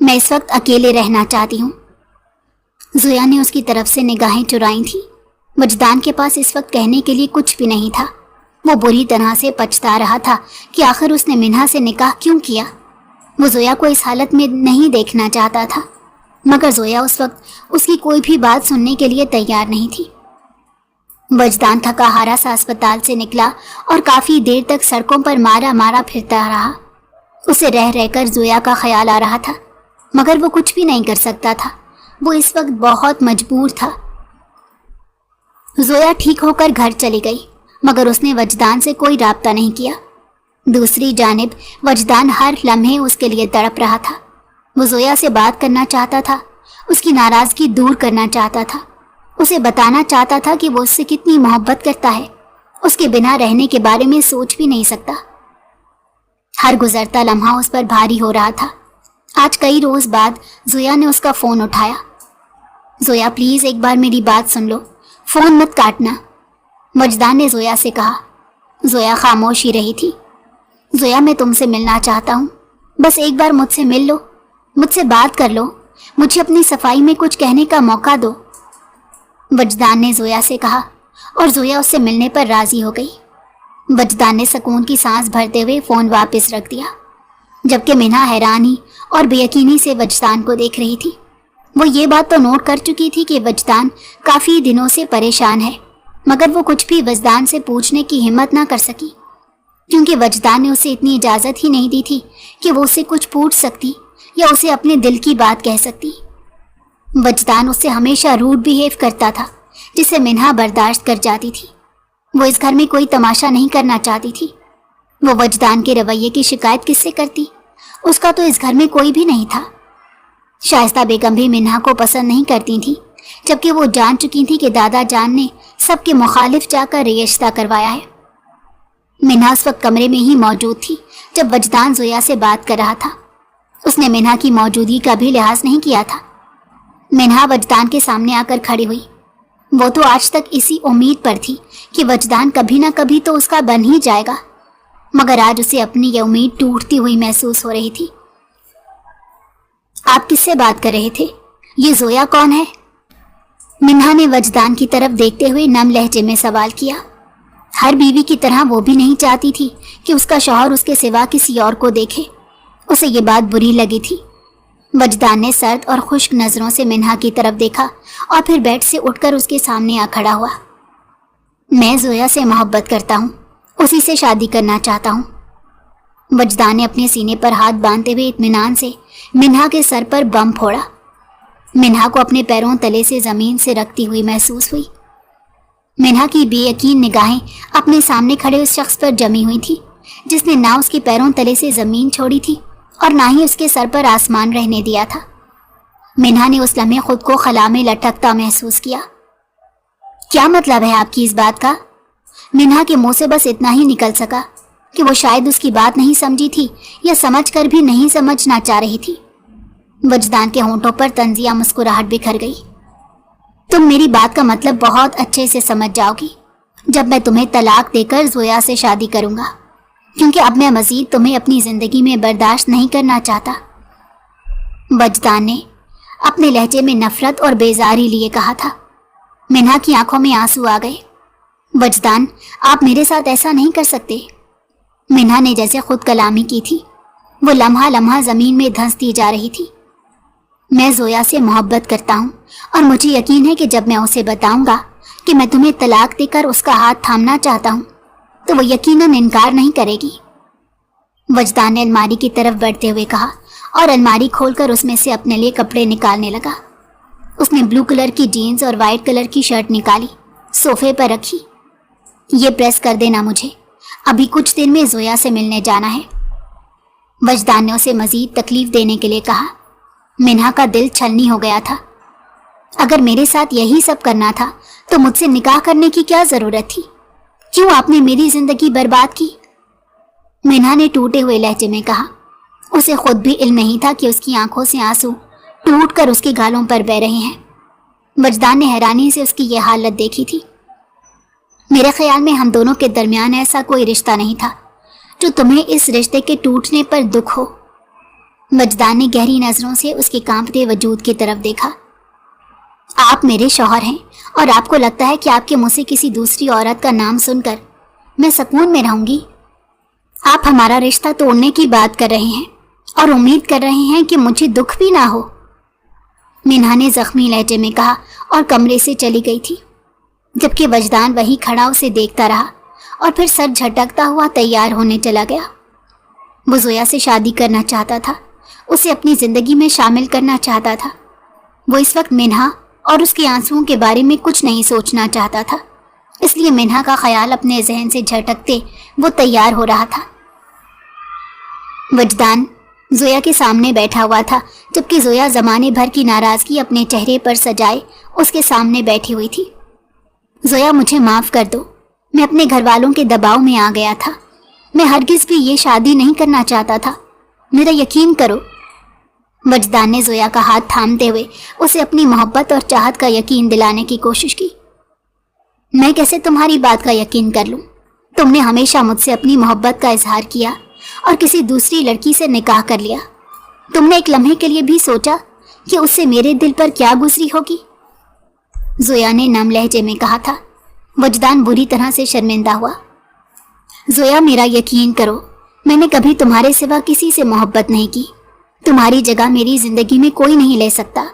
Speaker 2: मैं इस वक्त अकेले रहना चाहती हूँ। जोया ने उसकी तरफ से निगाहें चुराई थी। वजदान के पास इस वक्त कहने के लिए कुछ भी नहीं था। वो बुरी तरह से पछता रहा था कि आखिर उसने मिन्हा से निकाह क्यों किया। वो जोया को इस हालत में नहीं देखना चाहता था, मगर जोया उस वक्त उसकी कोई भी बात सुनने के लिए तैयार नहीं थी। वजदान थका हारा सा अस्पताल से निकला और काफी देर तक सड़कों पर मारा मारा फिरता रहा। उसे रह रहकर जोया का ख्याल आ रहा था, मगर वो कुछ भी नहीं कर सकता था। वो इस वक्त बहुत मजबूर था। जोया ठीक होकर घर चली गई, मगर उसने वजदान से कोई राब्ता नहीं किया। दूसरी जानिब वजदान हर लम्हे उसके लिए तड़प रहा था। वो जोया से बात करना चाहता था, उसकी नाराजगी दूर करना चाहता था, उसे बताना चाहता था कि वो उससे कितनी मोहब्बत करता है, उसके बिना रहने के बारे में सोच भी नहीं सकता। हर गुजरता लम्हा उस पर भारी हो रहा था। आज कई रोज बाद जोया ने उसका फोन उठाया। जोया प्लीज एक बार मेरी बात सुन लो, फोन मत काटना, वजदान ने जोया से कहा। जोया खामोश ही रही थी। जोया मैं तुमसे मिलना चाहता हूँ, बस एक बार मुझसे मिल लो, मुझसे बात कर लो, मुझे अपनी सफाई में कुछ कहने का मौका दो, वजदान ने जोया से कहा और जोया उससे मिलने पर राजी हो गई। वजदान ने सुकून की सांस भरते हुए फोन वापस रख दिया, जबकि मिन्हा हैरानी और बेयकीनी से वजदान को देख रही थी। वो ये बात तो नोट कर चुकी थी कि वजदान काफी दिनों से परेशान है, मगर वो कुछ भी वजदान से पूछने की हिम्मत ना कर सकी, क्योंकि वजदान ने उसे इतनी इजाजत ही नहीं दी थी कि वो उससे कुछ पूछ सकती या उसे अपने दिल की बात कह सकती। वजदान उससे हमेशा रूड बिहेव करता था, जिसे मिन्हा बर्दाश्त कर जाती थी। वो इस घर में कोई तमाशा नहीं करना चाहती थी। वो वजदान के रवैये की शिकायत किससे करती? उसका तो इस घर में कोई भी नहीं था। शाइस्ता बेगम भी मिन्हा को पसंद नहीं करती थी, जबकि वो जान चुकी थी कि दादा जान ने सबके मुखालिफ जाकर रिश्ता करवाया है। मिन्हा उस वक्त कमरे में ही मौजूद थी जब वजदान जोया से बात कर रहा था। उसने मिन्हा की मौजूदगी का भी लिहाज नहीं किया था। मिन्हा वजदान के सामने आकर खड़ी हुई। वो तो आज तक इसी उम्मीद पर थी कि वजदान कभी ना कभी तो उसका बन ही जाएगा, मगर आज उसे अपनी ये उम्मीद टूटती हुई महसूस हो रही थी। आप किससे बात कर रहे थे? ये जोया कौन है? मिन्हा ने वजदान की तरफ देखते हुए नम लहजे में सवाल किया। हर बीवी की तरह वो भी नहीं चाहती थी कि उसका शौहर उसके सिवा किसी और को देखे। उसे ये बात बुरी लगी थी। वजदान ने सर्द और खुश्क नजरों से मिन्हा की तरफ देखा और फिर बेड से उठकर उसके सामने आ खड़ा हुआ। मैं जोया से मोहब्बत करता हूँ, उसी से शादी करना चाहता हूँ। वजदान ने अपने सीने पर हाथ बांधते हुए इत्मीनान से मिन्हा के सर पर बम फोड़ा। मिन्हा को अपने पैरों तले से जमीन से रखती हुई महसूस हुई। मिन्हा की बेयकीन निगाहें अपने सामने खड़े उस शख्स पर जमी हुई थी, जिसने ना उसके पैरों तले से जमीन छोड़ी थी और ना ही उसके सर पर आसमान रहने दिया था। मिन्हा ने उस लम्हे खुद को खला में लटकता महसूस किया। क्या मतलब है आपकी इस बात का? मिन्हा के मुंह से बस इतना ही निकल सका कि वो शायद उसकी बात नहीं समझी थी या समझकर भी नहीं समझना चाह रही थी। वजदान के होंठों पर तंजिया मुस्कुराहट बिखर गई। तुम मेरी बात का मतलब बहुत अच्छे से समझ जाओगी जब मैं तुम्हें तलाक देकर जोया से शादी करूंगा, क्योंकि अब मैं मजीद तुम्हें अपनी जिंदगी में बर्दाश्त नहीं करना चाहता। वजदान ने अपने लहजे में नफरत और बेजारी लिए कहा था। मिन्हा की आंखों में आंसू आ गए। वजदान, आप मेरे साथ ऐसा नहीं कर सकते। मिन्हा ने जैसे खुद कलामी की थी। वो लम्हा लम्हा जमीन में धंसती जा रही थी। मैं जोया से मोहब्बत करता हूँ और मुझे यकीन है कि जब मैं उसे बताऊंगा कि मैं तुम्हें तलाक देकर उसका हाथ थामना चाहता हूँ तो वो यकीनन इनकार नहीं करेगी। वजदान ने अलमारी की तरफ बढ़ते हुए कहा और अलमारी खोलकर उसमें से अपने लिए कपड़े निकालने लगा। उसने ब्लू कलर की जीन्स और वाइट कलर की शर्ट निकाली, सोफे पर रखी। ये प्रेस कर देना, मुझे अभी कुछ दिन में जोया से मिलने जाना है। वजदान ने उसे मजीद तकलीफ देने के लिए कहा। मिन्हा का दिल छलनी हो गया था। अगर मेरे साथ यही सब करना था तो मुझसे निकाह करने की क्या जरूरत थी? क्यों आपने मेरी जिंदगी बर्बाद की? मिन्हा ने टूटे हुए लहजे में कहा। उसे खुद भी इल्म नहीं था कि उसकी आंखों से आंसू टूट कर उसके गालों पर बह रहे हैं। वजदान ने हैरानी से उसकी यह हालत देखी थी। मेरे ख्याल में हम दोनों के दरमियान ऐसा कोई रिश्ता नहीं था जो तुम्हें इस रिश्ते के टूटने पर दुख हो। वजदान ने गहरी नजरों से उसके कांपते वजूद की तरफ देखा। आप मेरे शौहर हैं और आपको लगता है कि आपके मुंह से किसी दूसरी औरत का नाम सुनकर मैं सुकून में रहूंगी? आप हमारा रिश्ता तोड़ने की बात कर रहे हैं और उम्मीद कर रहे हैं कि मुझे दुख भी ना हो। मिन्हा ने जख्मी लहजे में कहा और कमरे से चली गई थी, जबकि वजदान वहीं खड़ा उसे देखता रहा और फिर सर झटकता हुआ तैयार होने चला गया। वो जोया से शादी करना चाहता था, उसे अपनी जिंदगी में शामिल करना चाहता था। वो इस वक्त मिन्हा और उसके आंसुओं के बारे में कुछ नहीं सोचना चाहता था, इसलिए मिन्हा का ख्याल अपने जहन से झटकते वो तैयार हो रहा था। वजदान जोया के सामने बैठा हुआ था, जबकि जोया जमाने भर की नाराजगी अपने चेहरे पर सजाए उसके सामने बैठी हुई थी। जोया, मुझे माफ कर दो, मैं अपने घर वालों के दबाव में आ गया था। मैं हरगिज भी ये शादी नहीं करना चाहता था, मेरा यकीन करो। वजदान ने जोया का हाथ थामते हुए उसे अपनी मोहब्बत और चाहत का यकीन दिलाने की कोशिश की। मैं कैसे तुम्हारी बात का यकीन कर लूं? तुमने हमेशा मुझसे अपनी मोहब्बत का इजहार किया और किसी दूसरी लड़की से निकाह कर लिया। तुमने एक लम्हे के लिए भी सोचा कि उससे मेरे दिल पर क्या गुजरी होगी? जोया ने नम लहजे में कहा था। वजदान बुरी तरह से शर्मिंदा हुआ। जोया, मेरा यकीन करो, मैंने कभी तुम्हारे सिवा किसी से मोहब्बत नहीं की। तुम्हारी जगह मेरी जिंदगी में कोई नहीं ले सकता।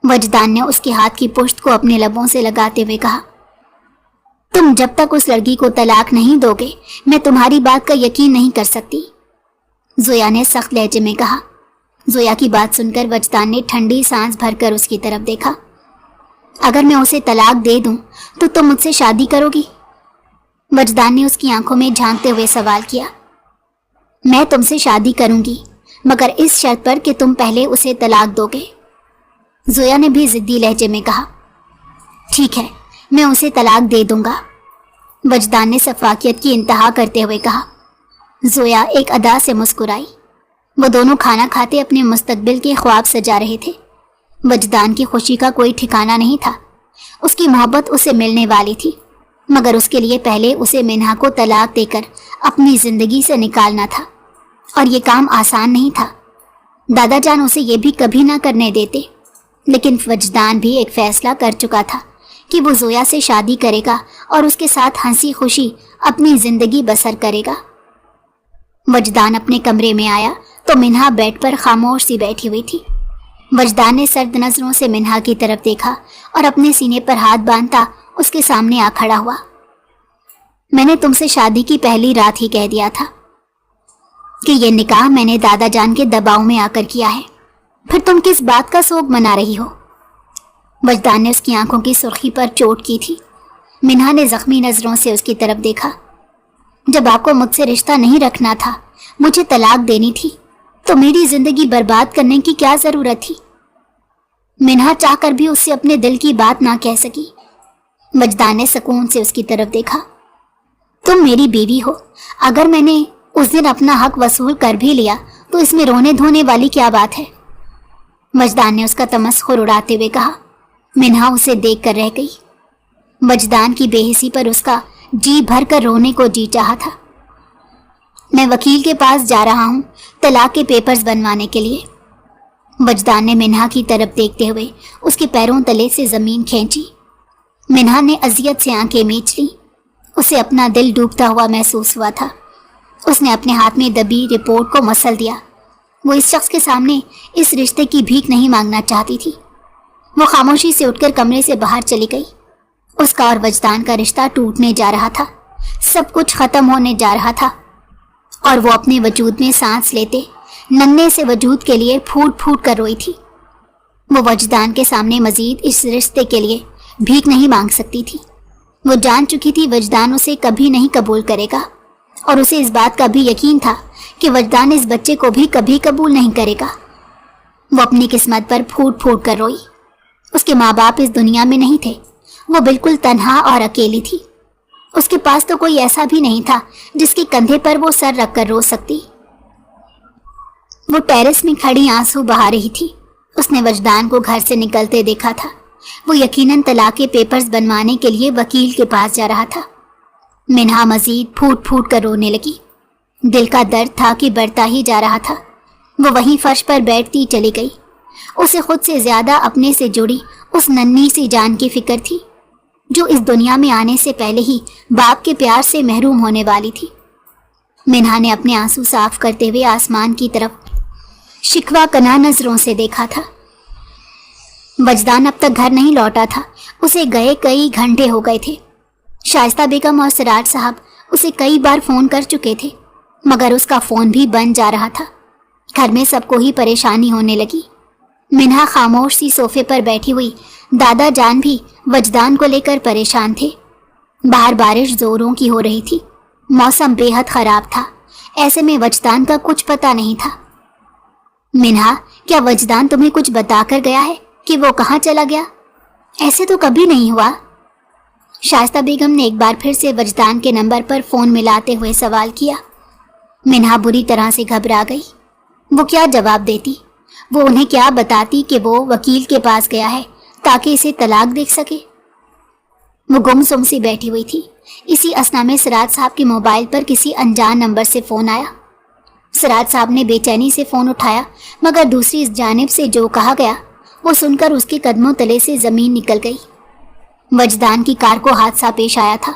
Speaker 2: वजदान ने उसके हाथ की पुश्त को अपने लबों से लगाते हुए कहा, तुम जब तक उस लड़की को तलाक नहीं दोगे, मैं तुम्हारी बात का यकीन नहीं कर सकती। जोया ने सख्त लहजे में कहा। जोया की बात सुनकर वजदान ने ठंडी सांस भरकर उसकी तरफ देखा। अगर मैं उसे तलाक दे दूं तो तुम मुझसे शादी करोगी? वजदान ने उसकी आंखों में झांकते हुए सवाल किया। मैं तुमसे शादी करूंगी, मगर इस शर्त पर कि तुम पहले उसे तलाक दोगे। जोया ने भी जिद्दी लहजे में कहा। ठीक है, मैं उसे तलाक दे दूंगा। वजदान ने सफाकियत की इंतहा करते हुए कहा। जोया एक अदा से मुस्कुराई। वो दोनों खाना खाते अपने मुस्तकबिल के ख्वाब सजा रहे थे। वजदान की खुशी का कोई ठिकाना नहीं था। उसकी मोहब्बत उसे मिलने वाली थी, मगर उसके लिए पहले उसे मिन्हा को तलाक देकर अपनी जिंदगी से निकालना था, और ये काम आसान नहीं था। दादा जान उसे ये भी कभी ना करने देते, लेकिन वजदान भी एक फैसला कर चुका था कि वो जोया से शादी करेगा और उसके साथ हंसी खुशी अपनी जिंदगी बसर करेगा। वजदान अपने कमरे में आया तो मिन्हा बेड पर खामोश सी बैठी हुई थी। वजदान ने सर्द नजरों से मिन्हा की तरफ देखा और अपने सीने पर हाथ बांधता उसके सामने आ खड़ा हुआ। मैंने तुमसे शादी की पहली रात ही कह दिया था कि ये निकाह मैंने दादा जान के दबाव में आकर किया है, फिर तुम किस बात का शोक मना रही हो? वजदान ने उसकी आंखों की सुर्खी पर चोट की थी। मिन्हा ने जख्मी नजरों से उसकी तरफ देखा। जब आपको मुझसे रिश्ता नहीं रखना था, मुझे तलाक देनी थी, तो मेरी जिंदगी बर्बाद करने की क्या जरूरत थी? मिन्हा चाहकर भी उससे अपने दिल की बात ना कह सकी। वजदान ने सुकून से उसकी तरफ देखा। तुम मेरी बीवी हो, अगर मैंने उस दिन अपना हक वसूल कर भी लिया तो इसमें रोने धोने वाली क्या बात है? वजदान ने उसका तमस्खुर उड़ाते हुए कहा। मिन्हा उसे देख कर रह गई। वजदान की बेहिसी पर उसका जी भर कर रोने को जी चाहा था। मैं वकील के पास जा रहा हूँ तलाक के पेपर्स बनवाने के लिए। वजदान ने मिन्हा की तरफ देखते हुए उसके पैरों तले से जमीन खींची। मिन्हा ने अजियत से आंखें मीच ली। उसे अपना दिल डूबता हुआ महसूस हुआ था। उसने अपने हाथ में दबी रिपोर्ट को मसल दिया। वो इस शख्स के सामने इस रिश्ते की भीख नहीं मांगना चाहती थी। वो खामोशी से उठकर कमरे से बाहर चली गई। उसका और वजदान का रिश्ता टूटने जा रहा था, सब कुछ खत्म होने जा रहा था, और वो अपने वजूद में सांस लेते नन्हे से वजूद के लिए फूट फूट कर रोई थी। वो वजदान के सामने मजीद इस रिश्ते के लिए भीख नहीं मांग सकती थी। वो जान चुकी थी वजदान उसे कभी नहीं कबूल करेगा, और उसे इस बात का भी यकीन था कि वजदान इस बच्चे को भी कभी कबूल नहीं करेगा। वो अपनी किस्मत पर फूट फूट कर रोई। उसके माँ बाप इस दुनिया में नहीं थे। वो बिल्कुल तन्हा और अकेली थी। उसके पास तो कोई ऐसा भी नहीं था जिसके कंधे पर वो सर रखकर रो सकती। वो टेरेस में खड़ी आंसू बहा रही थी। उसने वजदान को घर से निकलते देखा था। वो यकीनन तलाक के पेपर्स बनवाने के लिए वकील के पास जा रहा था। मिन्हा मजीद फूट फूट कर रोने लगी। दिल का दर्द था कि बढ़ता ही जा रहा था। वो वहीं फर्श पर बैठती चली गई। उसे खुद से ज्यादा अपने से जुड़ी उस नन्ही सी जान की फिक्र थी जो इस दुनिया में आने से पहले ही बाप के प्यार से महरूम होने वाली थी। मिन्हा ने अपने आंसू साफ करते हुए आसमान की तरफ शिकवा कना नजरों से देखा था। वजदान अब तक घर नहीं लौटा था। उसे गए कई घंटे हो गए थे। शाइस्ता बेगम और सिराज साहब उसे कई बार फोन कर चुके थे, मगर उसका फोन भी बंद जा रहा था। घर में सबको ही परेशानी होने लगी। मिन्हा खामोश सी सोफे पर बैठी हुई, दादा जान भी वजदान को लेकर परेशान थे। बाहर बारिश जोरों की हो रही थी। मौसम बेहद खराब था। ऐसे में वजदान का कुछ पता नहीं था। मिन्हा, क्या वजदान तुम्हें कुछ बताकर गया है कि वो कहाँ चला गया? ऐसे तो कभी नहीं हुआ। शाइस्ता बेगम ने एक बार फिर से वजदान के नंबर पर फोन मिलाते हुए सवाल किया। मिन्हा बुरी तरह से घबरा गई। वो क्या जवाब देती? वो उन्हें क्या बताती कि वो वकील के पास गया है ताकि इसे तलाक दे सके? वो गुमसुम सी बैठी हुई थी। इसी असना में सिराज साहब के मोबाइल पर किसी अनजान नंबर से फोन आया। सिराज साहब ने बेचैनी से फोन उठाया, मगर दूसरी जानिब से जो कहा गया वो सुनकर उसके कदमों तले से जमीन निकल गई। वजदान की कार को हादसा पेश आया था।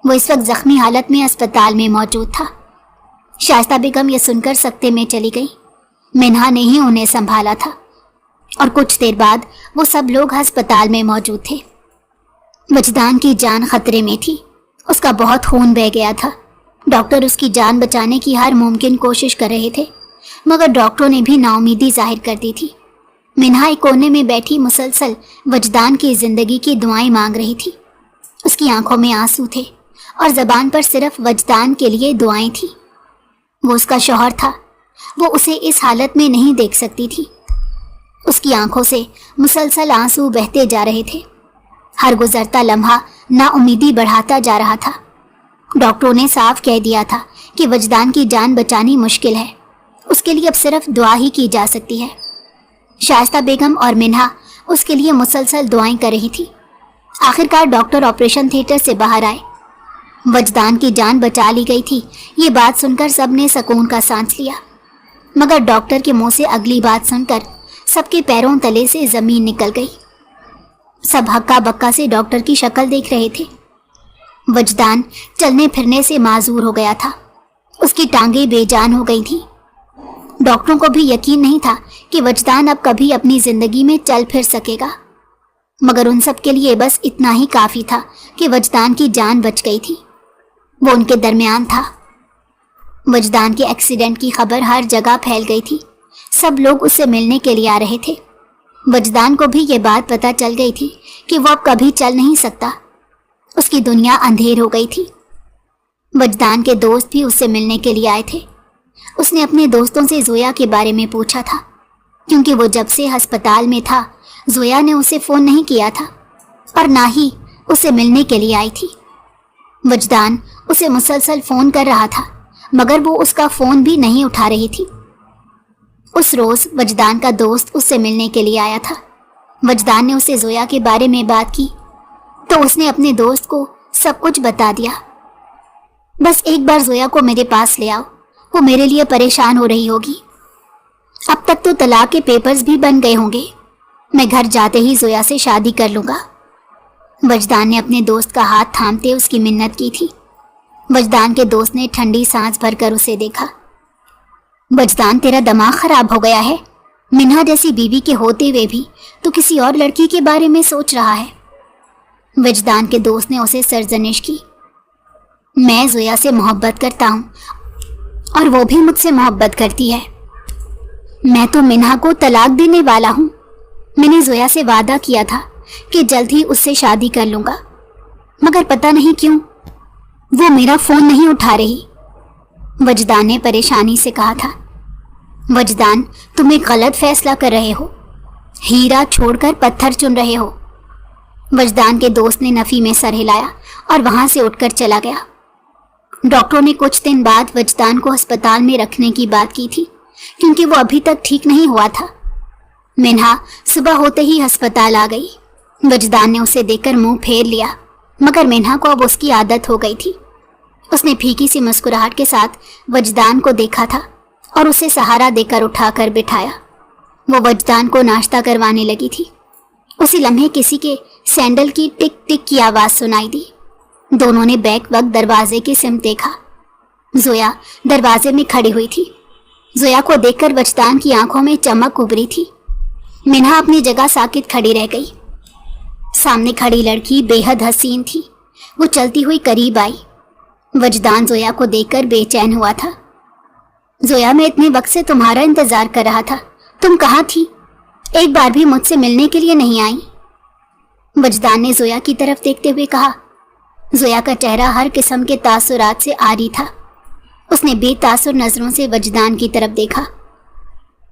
Speaker 2: वो इस वक्त जख्मी हालत में अस्पताल में मौजूद था। शाइस्ता बेगम ये सुनकर सकते में चली गई। मिन्हा ने ही उन्हें संभाला था और कुछ देर बाद वो सब लोग अस्पताल में मौजूद थे। वजदान की जान खतरे में थी। उसका बहुत खून बह गया था। डॉक्टर उसकी जान बचाने की हर मुमकिन कोशिश कर रहे थे, मगर डॉक्टरों ने भी नाउमीदी जाहिर कर दी थी। मिन्हा एक कोने में बैठी मुसलसल वजदान की जिंदगी की दुआएं मांग रही थी। उसकी आंखों में आंसू थे और जबान पर सिर्फ वजदान के लिए दुआएं थी। वो उसका शौहर था। वो उसे इस हालत में नहीं देख सकती थी। उसकी आंखों से मुसलसल आंसू बहते जा रहे थे। हर गुजरता लम्हा नाउमीदी बढ़ाता जा रहा था। डॉक्टरों ने साफ कह दिया था कि वजदान की जान बचानी मुश्किल है। उसके लिए अब सिर्फ दुआ ही की जा सकती है। शाइस्ता बेगम और मिन्हा उसके लिए मुसलसल दुआएं कर रही थी। आखिरकार डॉक्टर ऑपरेशन थिएटर से बाहर आए। वजदान की जान बचा ली गई थी। ये बात सुनकर सबने सुकून का सांस लिया, मगर डॉक्टर के मुंह से अगली बात सुनकर सबके पैरों तले से जमीन निकल गई। सब हक्का बक्का से डॉक्टर की शक्ल देख रहे थे। वजदान चलने फिरने से माजूर हो गया था। उसकी टांगें बेजान हो गई थी। डॉक्टरों को भी यकीन नहीं था कि वजदान अब कभी अपनी जिंदगी में चल फिर सकेगा, मगर उन सब के लिए बस इतना ही काफी था कि वजदान की जान बच गई थी। वो उनके दरमियान था। वजदान के एक्सीडेंट की खबर हर जगह फैल गई थी। सब लोग उससे मिलने के लिए आ रहे थे। वजदान को भी ये बात पता चल गई थी कि वो अब कभी चल नहीं सकता। उसकी दुनिया अंधेर हो गई थी। वजदान के दोस्त भी उससे मिलने के लिए आए थे। उसने अपने दोस्तों से जोया के बारे में पूछा था, क्योंकि वो जब से अस्पताल में था जोया ने उसे फ़ोन नहीं किया था और ना ही उसे मिलने के लिए आई थी। वजदान उसे मुसलसल फ़ोन कर रहा था, मगर वो उसका फ़ोन भी नहीं उठा रही थी। उस रोज़ वजदान का दोस्त उससे मिलने के लिए आया था। वजदान ने उसे जोया के बारे में बात की तो उसने अपने दोस्त को सब कुछ बता दिया। बस एक बार जोया को मेरे पास ले आओ, वो मेरे लिए परेशान हो रही होगी। अब तक तो तलाक के पेपर्स भी बन गए होंगे। मैं घर जाते ही जोया से शादी कर लूँगा। वजदान ने अपने दोस्त का हाथ थामते उसकी मिन्नत की थी। वजदान के दोस्त ने ठंडी सांस भरकर उसे देखा। वजदान, तेरा दिमाग खराब हो गया है। मिन्हा जैसी बीवी के होते हुए भी तो किसी और लड़की के बारे में सोच रहा है। वजदान के दोस्त ने उसे सरजनिश की। मैं जोया से मोहब्बत करता हूँ और वो भी मुझसे मोहब्बत करती है। मैं तो मिन्हा को तलाक देने वाला हूँ। मैंने जोया से वादा किया था कि जल्द ही उससे शादी कर लूँगा, मगर पता नहीं क्यों वो मेरा फ़ोन नहीं उठा रही। वजदान ने परेशानी से कहा था। वजदान, तुम एक गलत फैसला कर रहे हो। हीरा छोड़कर पत्थर चुन रहे हो। वजदान के दोस्त ने नफ़ी में सर हिलाया और वहां से उठकर चला गया। डॉक्टरों ने कुछ दिन बाद वजदान को अस्पताल में रखने की बात की थी, क्योंकि वो अभी तक ठीक नहीं हुआ था। मिन्हा सुबह होते ही अस्पताल आ गई। वजदान ने उसे देखकर मुंह फेर लिया, मगर मिन्हा को अब उसकी आदत हो गई थी। उसने फीकी सी मुस्कुराहट के साथ वजदान को देखा था और उसे सहारा देकर उठाकर बिठाया। वो वजदान को नाश्ता करवाने लगी थी। उसी लम्हे किसी के सैंडल की टिक टिक की आवाज सुनाई दी। दोनों ने बैक वक्त दरवाजे की सिमत देखा। जोया दरवाजे में खड़ी हुई थी। जोया को देखकर वजदान की आंखों में चमक उभरी थी। मिन्हा अपनी जगह साकित खड़ी रह गई। सामने खड़ी लड़की बेहद हसीन थी। वो चलती हुई करीब आई। वजदान जोया को देखकर बेचैन हुआ था। जोया, मैं इतने वक्त से तुम्हारा इंतजार कर रहा था, तुम कहाँ थी? एक बार भी मुझसे मिलने के लिए नहीं आई। वजदान ने जोया की तरफ देखते हुए कहा। जोया का चेहरा हर किस्म के तासुरात से आरी था। उसने बेतासुर नजरों से वजदान की तरफ देखा।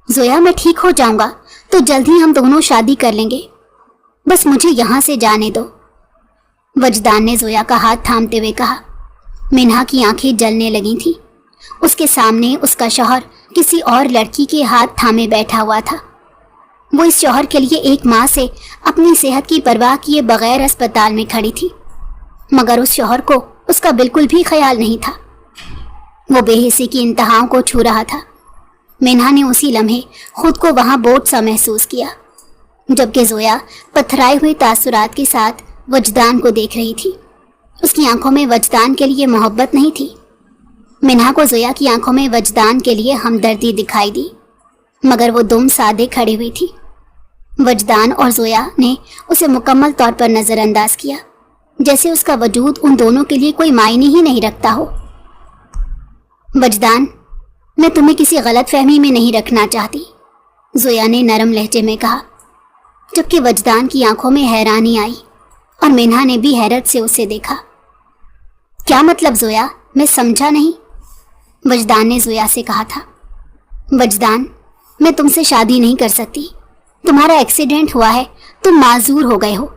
Speaker 2: जोया, मैं ठीक हो जाऊंगा तो जल्द ही हम दोनों शादी कर लेंगे, बस मुझे यहां से जाने दो। वजदान ने जोया का हाथ थामते हुए कहा। मिन्हा की आंखें जलने लगी थी। उसके सामने उसका शौहर किसी और लड़की के हाथ थामे बैठा हुआ था। वो इस शौहर के लिए एक माँ से अपनी सेहत की परवाह किए बगैर अस्पताल में खड़ी थी, मगर उस शौहर को उसका बिल्कुल भी ख्याल नहीं था। वो बेहिसी की इंतहाओं को छू रहा था। मिन्हा ने उसी लम्हे खुद को वहां बोझ सा महसूस किया, जबकि जोया पथराए हुए तासुरात के साथ वजदान को देख रही थी। उसकी आंखों में वजदान के लिए मोहब्बत नहीं थी। मिन्हा को जोया की आंखों में वजदान के लिए हमदर्दी दिखाई दी, मगर वो दुम साधे खड़ी हुई थी। वजदान और जोया ने उसे मुकम्मल तौर पर नजरअंदाज किया, जैसे उसका वजूद उन दोनों के लिए कोई मायने ही नहीं रखता हो। वजदान, मैं तुम्हें किसी गलत फहमी में नहीं रखना चाहती, जोया ने नरम लहजे में कहा, जबकि वजदान की आंखों में हैरानी आई और मिन्हा ने भी हैरत से उसे देखा। क्या मतलब जोया, मैं समझा नहीं, वजदान ने जोया से कहा था। वजदान, मैं तुमसे शादी नहीं कर सकती। तुम्हारा एक्सीडेंट हुआ है, तुम माजूर हो गए हो।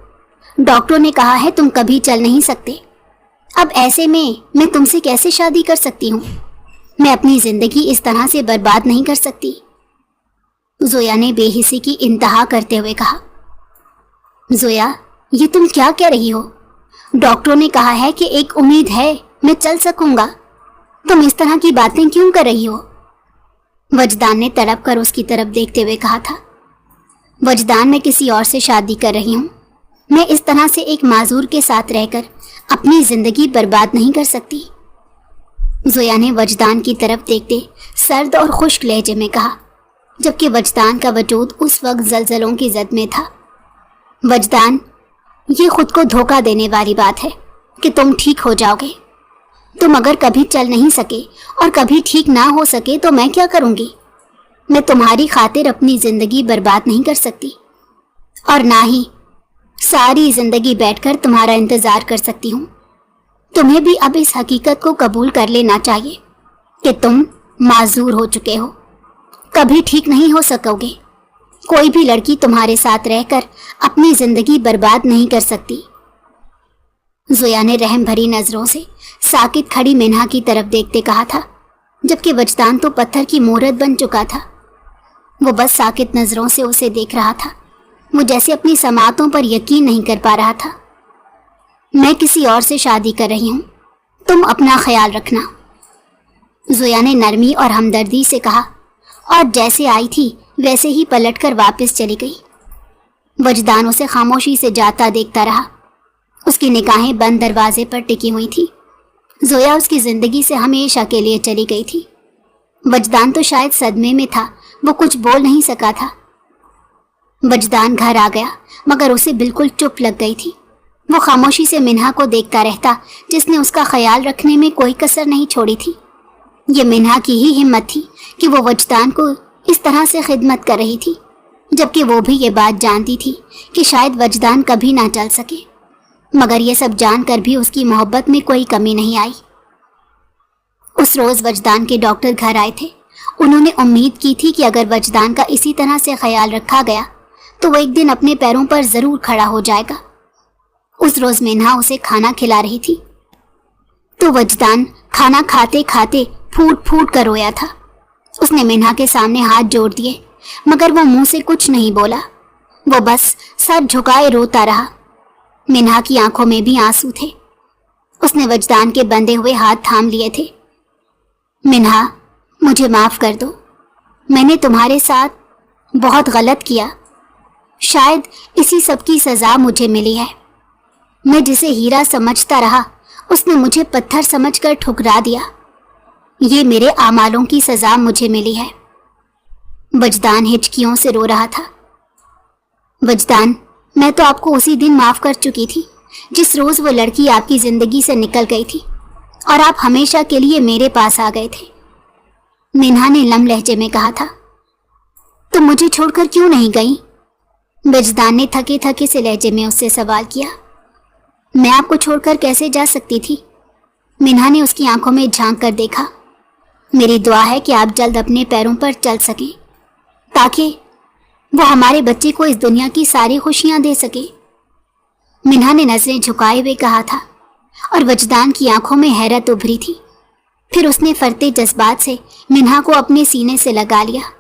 Speaker 2: डॉक्टरों ने कहा है तुम कभी चल नहीं सकते। अब ऐसे में मैं तुमसे कैसे शादी कर सकती हूँ? मैं अपनी जिंदगी इस तरह से बर्बाद नहीं कर सकती, जोया ने बेहिसी की इंतहा करते हुए कहा। जोया, ये तुम क्या कह रही हो? डॉक्टरों ने कहा है कि एक उम्मीद है, मैं चल सकूंगा। तुम इस तरह की बातें क्यों कर रही हो? वजदान ने तड़प कर उसकी तरफ देखते हुए कहा था। वजदान, मैं किसी और से शादी कर रही हूँ। मैं इस तरह से एक माजूर के साथ रहकर अपनी जिंदगी बर्बाद नहीं कर सकती, जोया ने वजदान की तरफ देखते सर्द और खुश्क लहजे में कहा, जबकि वजदान का वजूद उस वक्त जलजलों की जद में था। वजदान, ये खुद को धोखा देने वाली बात है कि तुम ठीक हो जाओगे। तुम अगर कभी चल नहीं सके और कभी ठीक ना हो सके तो मैं क्या करूंगी? मैं तुम्हारी खातिर अपनी जिंदगी बर्बाद नहीं कर सकती, और ना ही सारी जिंदगी बैठकर तुम्हारा इंतजार कर सकती हूँ। तुम्हें भी अब इस हकीकत को कबूल कर लेना चाहिए कि तुम माजूर हो चुके हो, कभी ठीक नहीं हो सकोगे। कोई भी लड़की तुम्हारे साथ रहकर अपनी जिंदगी बर्बाद नहीं कर सकती। जोया ने रहम भरी नजरों से साकित खड़ी मिन्हा की तरफ देखते कहा था, जबकि वजदान तो पत्थर की मूरत बन चुका था। वो बस साकित नजरों से उसे देख रहा था। वो जैसे अपनी समातों पर यकीन नहीं कर पा रहा था। मैं किसी और से शादी कर रही हूँ, तुम अपना ख्याल रखना, जोया ने नरमी और हमदर्दी से कहा, और जैसे आई थी वैसे ही पलटकर वापस चली गई। वजदान उसे खामोशी से जाता देखता रहा। उसकी निगाहें बंद दरवाजे पर टिकी हुई थी। जोया उसकी जिंदगी से हमेशा के लिए चली गई थी। वजदान तो शायद सदमे में था, वो कुछ बोल नहीं सका था। वजदान घर आ गया, मगर उसे बिल्कुल चुप लग गई थी। वो खामोशी से मिन्हा को देखता रहता, जिसने उसका ख्याल रखने में कोई कसर नहीं छोड़ी थी। ये मिन्हा की ही हिम्मत थी कि वो वजदान को इस तरह से खिदमत कर रही थी, जबकि वो भी ये बात जानती थी कि शायद वजदान कभी ना चल सके, मगर ये सब जानकर भी उसकी मोहब्बत में कोई कमी नहीं आई। उस रोज वजदान के डॉक्टर घर आए थे। उन्होंने उम्मीद की थी कि अगर वजदान का इसी तरह से ख्याल रखा गया तो वो एक दिन अपने पैरों पर जरूर खड़ा हो जाएगा। उस रोज मिन्हा उसे खाना खिला रही थी तो वजदान खाना खाते खाते फूट फूट कर रोया था। उसने मिन्हा के सामने हाथ जोड़ दिए, मगर वो मुंह से कुछ नहीं बोला। वो बस सर झुकाए रोता रहा। मिन्हा की आंखों में भी आंसू थे। उसने वजदान के बंधे हुए हाथ थाम लिए थे। मिन्हा, मुझे माफ कर दो। मैंने तुम्हारे साथ بہت غلط کیا. شاید اسی سب کی سزا مجھے ملی ہے. میں جسے ہیرا سمجھتا رہا اس نے مجھے پتھر سمجھ کر ٹھکرا دیا. یہ میرے اعمالوں کی سزا مجھے ملی ہے. وجدان ہچکیوں سے رو رہا تھا. وجدان، میں تو آپ کو اسی دن معاف کر چکی تھی جس روز وہ لڑکی آپ کی زندگی سے نکل گئی تھی اور آپ ہمیشہ کے لیے میرے پاس آ گئے تھے. مینہا نے لم لہجے میں کہا تھا. تم مجھے چھوڑ کر کیوں نہیں گئی؟ وجدان نے تھکے تھکے سے لہجے میں اس سے سوال کیا. میں آپ کو چھوڑ کر کیسے جا سکتی تھی؟ مینہا نے اس کی آنکھوں میں جھانک کر دیکھا. میری دعا ہے کہ آپ جلد اپنے پیروں پر چل سکیں تاکہ وہ ہمارے بچے کو اس دنیا کی ساری خوشیاں دے سکے. مینہا نے نظریں جھکائے ہوئے کہا تھا اور وجدان کی آنکھوں میں حیرت ابھری تھی. پھر اس نے فرتے جذبات سے مینہا کو اپنے سینے سے لگا لیا